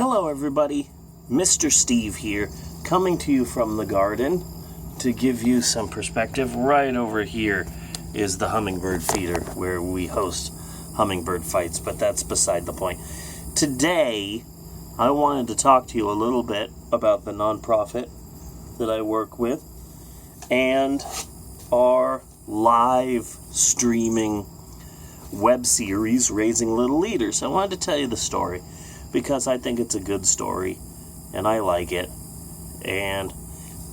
Hello everybody, Mr. Steve here, coming to you from the garden to give you some perspective. Right over here is the hummingbird feeder where we host hummingbird fights, but that's beside the point. Today, I wanted to talk to you a little bit about the nonprofit that I work with and our live streaming web series, Raising Little Leaders. I wanted to tell you the story because I think it's a good story and I like it and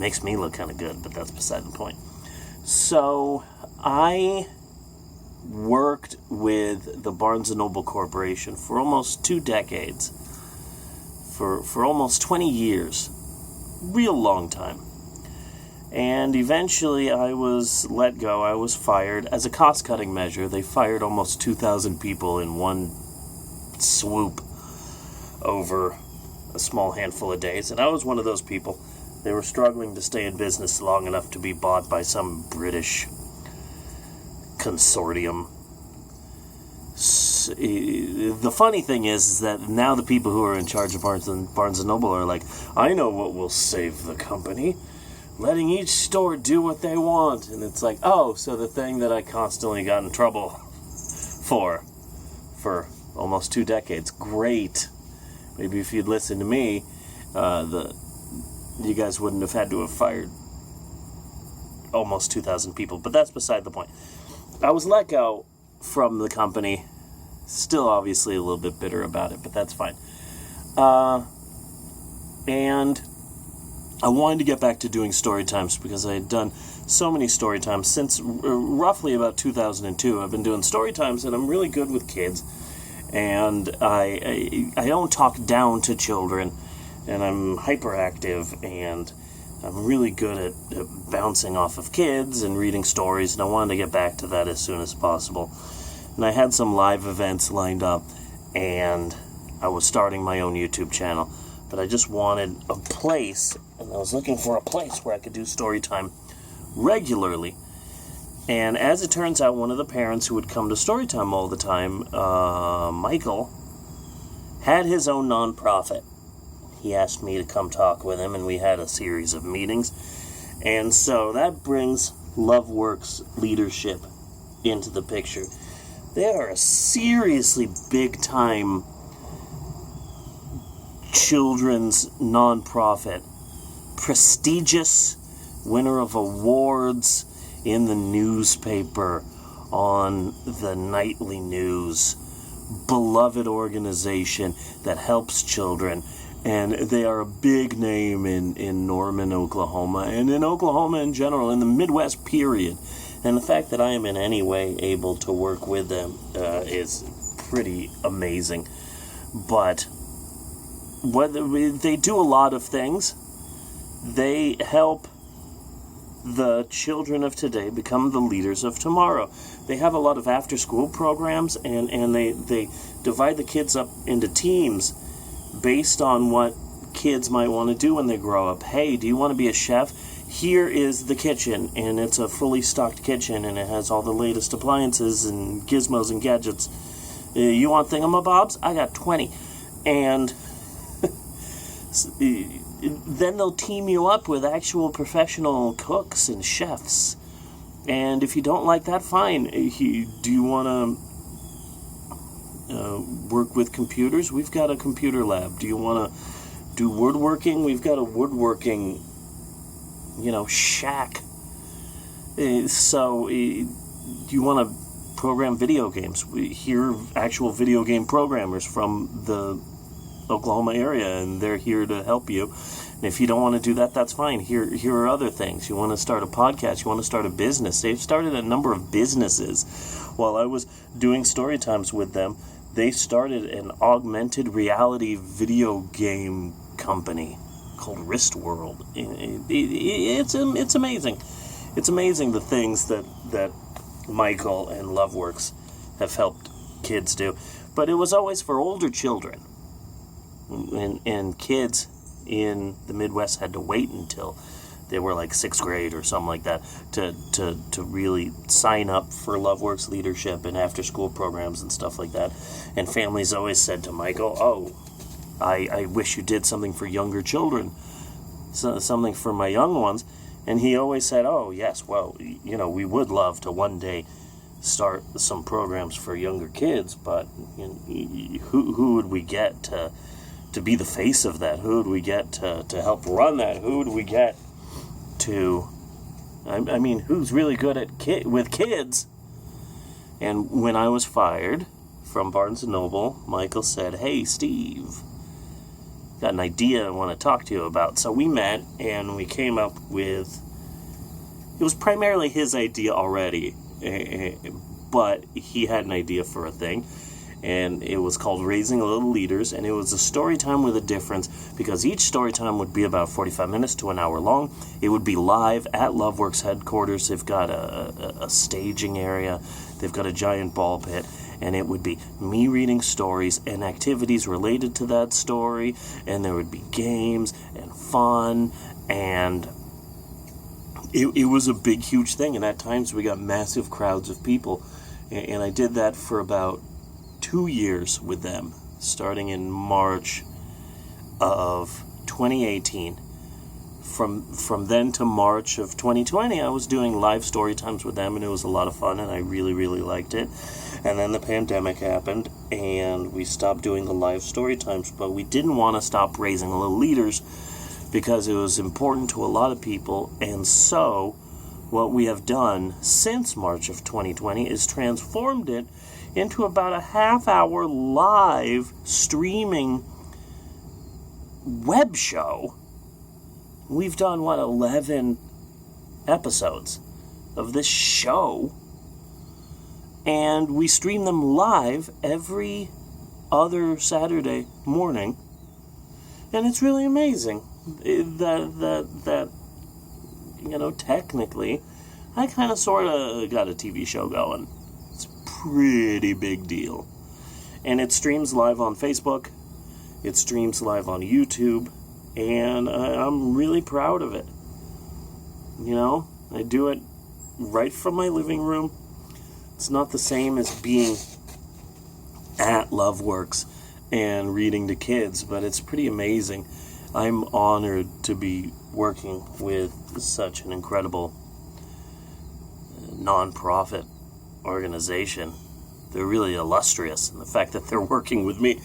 makes me look kind of good, but that's beside the point. So I worked with the Barnes & Noble Corporation for almost 2 decades, for almost 20 years, real long time. And eventually I was let go. I was fired as a cost-cutting measure. They fired almost 2,000 people in one swoop over a small handful of days, and I was one of those people. They were struggling to stay in business long enough to be bought by some British consortium. The funny thing is that now the people who are in charge of Barnes & Noble are like, I know what will save the company. Letting each store do what they want. And it's like, oh, so the thing that I constantly got in trouble for almost 2 decades. Great. Maybe if you'd listened to me, you guys wouldn't have had to have fired almost 2,000 people. But that's beside the point. I was let go from the company. Still obviously a little bit bitter about it, but that's fine. And I wanted to get back to doing story times because I had done so many story times since roughly about 2002. I've been doing story times and I'm really good with kids. And I don't talk down to children, and I'm hyperactive, and I'm really good at bouncing off of kids and reading stories, and I wanted to get back to that as soon as possible. And I had some live events lined up, and I was starting my own YouTube channel, but I just wanted a place, and I was looking for a place where I could do story time regularly. And as it turns out, one of the parents who would come to Storytime all the time, Michael, had his own nonprofit. He asked me to come talk with him, and we had a series of meetings. And so that brings Loveworks Leadership into the picture. They are a seriously big-time children's nonprofit. Prestigious, winner of awards in the newspaper, on the nightly news, beloved organization that helps children, and they are a big name in Norman, Oklahoma, and in Oklahoma in general, in the Midwest period. And the fact that I am in any way able to work with them is pretty amazing. But they do a lot of things. They help the children of today become the leaders of tomorrow. They have a lot of after-school programs, and they divide the kids up into teams based on what kids might want to do when they grow up. Hey, do you want to be a chef? Here is the kitchen, and it's a fully stocked kitchen, and it has all the latest appliances and gizmos and gadgets. You want thingamabobs? I got 20. And then they'll team you up with actual professional cooks and chefs. And if you don't like that, fine. Do you want to work with computers? We've got a computer lab. Do you want to do woodworking? We've got a woodworking, shack. So you want to program video games? Here are actual video game programmers from the Oklahoma area, and they're here to help you. And if you don't want to do that, that's fine. Here are other things. You want to start a podcast, you want to start a business. They've started a number of businesses. While I was doing story times with them, they started an augmented reality video game company called Wrist World. It's amazing. It's amazing the things that Michael and Loveworks have helped kids do. But it was always for older children. And kids in the Midwest had to wait until they were like 6th grade or something like that to really sign up for Loveworks Leadership and after school programs and stuff like that. And families always said to Michael, oh, I wish you did something for younger children, something for my young ones. And he always said, oh, yes, well, we would love to one day start some programs for younger kids, but who would we get to be the face of that? Who would we get to help run that? Who would we get to, I mean, who's really good at with kids? And when I was fired from Barnes & Noble, Michael said, hey, Steve, got an idea I want to talk to you about. So we met, and we came up with, it was primarily his idea already, but he had an idea for a thing, and it was called Raising Little Leaders, and it was a story time with a difference, because each story time would be about 45 minutes to an hour long. It would be live at Loveworks headquarters. They've got a staging area, they've got a giant ball pit, and it would be me reading stories and activities related to that story, and there would be games and fun, and it was a big, huge thing, and at times we got massive crowds of people, and I did that for about 2 years with them, starting in March of 2018. From then to March of 2020, I was doing live story times with them, and it was a lot of fun, and I really, really liked it. And then the pandemic happened, and we stopped doing the live story times, but we didn't want to stop Raising Little Leaders because it was important to a lot of people. And so what we have done since March of 2020 is transformed it into about a half-hour live streaming web show. We've done, 11 episodes of this show, and we stream them live every other Saturday morning, and it's really amazing that technically, I kind of sort of got a TV show going. It's a pretty big deal. And it streams live on Facebook, it streams live on YouTube, and I'm really proud of it. I do it right from my living room. It's not the same as being at Loveworks and reading to kids, but it's pretty amazing. I'm honored to be working with such an incredible nonprofit organization. They're really illustrious in the fact that they're working with me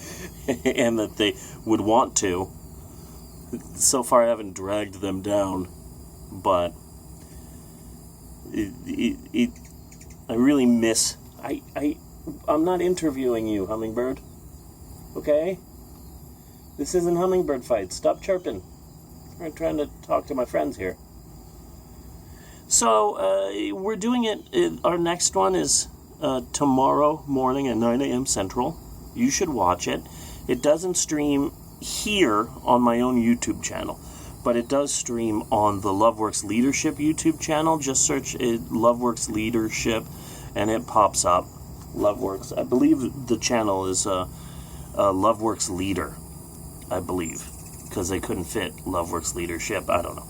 and that they would want to. So far I haven't dragged them down, but I really miss... I'm not interviewing you, Hummingbird. Okay? This isn't Hummingbird Fight. Stop chirping. I'm trying to talk to my friends here. So, we're doing it. Our next one is tomorrow morning at 9 a.m. Central. You should watch it. It doesn't stream here on my own YouTube channel, but it does stream on the Loveworks Leadership YouTube channel. Just search it, Loveworks Leadership, and it pops up. Loveworks. I believe the channel is Loveworks Leader, I believe, because they couldn't fit Loveworks Leadership. I don't know.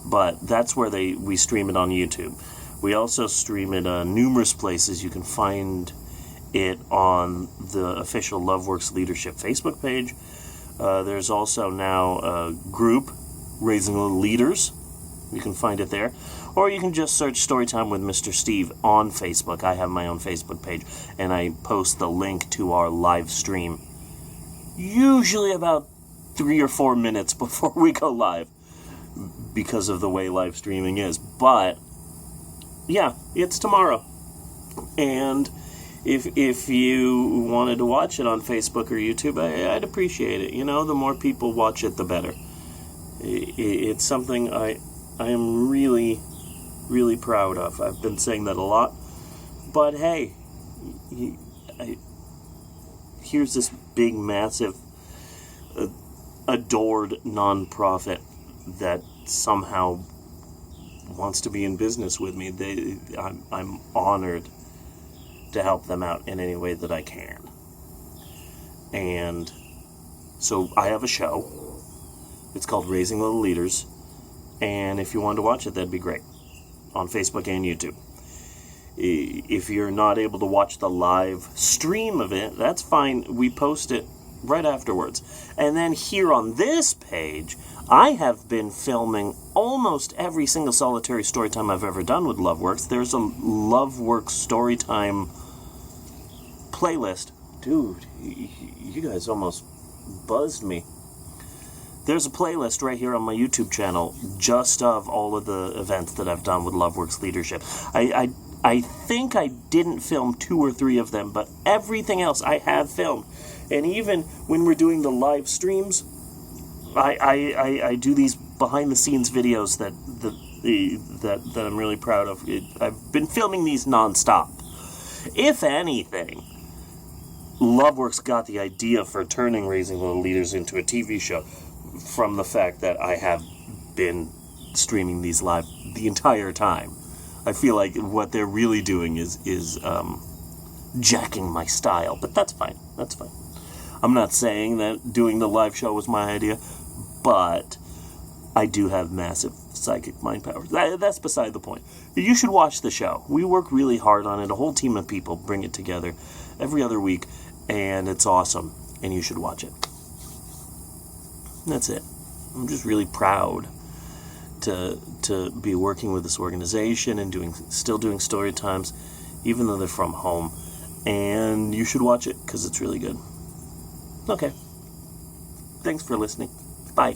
But that's where we stream it on YouTube. We also stream it numerous places. You can find it on the official Loveworks Leadership Facebook page. There's also now a group, Raising Little Leaders. You can find it there. Or you can just search Storytime with Mr. Steve on Facebook. I have my own Facebook page, and I post the link to our live stream usually about 3 or 4 minutes before we go live, because of the way live streaming is. But yeah, it's tomorrow, and if you wanted to watch it on Facebook or YouTube, I'd appreciate it. The more people watch it, the better. It's something I am really, really proud of. I've been saying that a lot, but hey, here's this big, massive, adored nonprofit that somehow wants to be in business with me. I'm honored to help them out in any way that I can. And so I have a show. It's called Raising Little Leaders, and if you wanted to watch it, that'd be great, on Facebook and YouTube. If you're not able to watch the live stream of it, that's fine. We post it right afterwards. And then here on this page, I have been filming almost every single solitary storytime I've ever done with Loveworks. There's a Loveworks storytime playlist. Dude, you guys almost buzzed me. There's a playlist right here on my YouTube channel just of all of the events that I've done with Loveworks Leadership. I think I didn't film 2 or 3 of them, but everything else I have filmed. And even when we're doing the live streams, I do these behind-the-scenes videos that I'm really proud of. I've been filming these non-stop. If anything, Loveworks got the idea for turning Raising Little Leaders into a TV show from the fact that I have been streaming these live the entire time. I feel like what they're really doing is jacking my style, but that's fine. That's fine. I'm not saying that doing the live show was my idea, but I do have massive psychic mind powers. That's beside the point. You should watch the show. We work really hard on it. A whole team of people bring it together every other week, and it's awesome, and you should watch it. That's it. I'm just really proud to be working with this organization and still doing story times, even though they're from home. And you should watch it because it's really good. Okay. Thanks for listening. Bye.